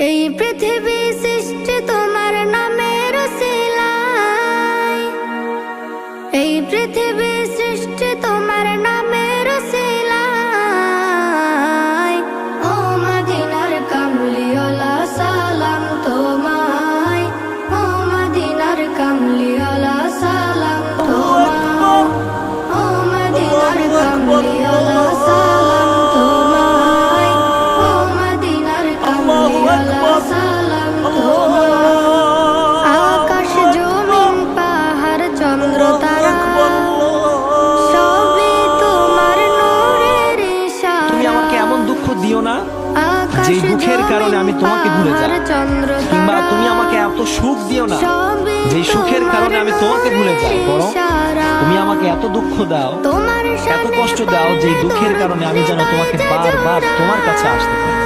এই পৃথিবী সৃষ্টি তোমার নামের উসিলায়, এই পৃথিবী সৃষ্টি তোমার নামের উসিলায়। ও মদিনার কামলিওয়ালা সালাম তোমায়, ও মদিনার কামলিওয়ালা সালাম তোমায়, ও মদিনার কামলিওয়ালা সালাম তোমায়, ও মদিনার কামলিওয়ালা সালাম তোমায়। আকাশ জমিন পাহাড় চন্দ্র তারা সবই তোমার নূরের ইশারা। তুমি আমাকে এমন দুঃখ দিও না যে দুঃখের কারণে আমি তোমাকে ভুলে যাই, কিংবা তুমি আমাকে এত সুখ দিও না যে সুখের কারণে আমি তোমাকে ভুলে যাই। বরং তুমি আমাকে এত দুঃখ দাও, এত কষ্ট দাও যে দুঃখের কারণে আমি যেন তোমাকে বারবার তোমার কাছে আসতে পারি।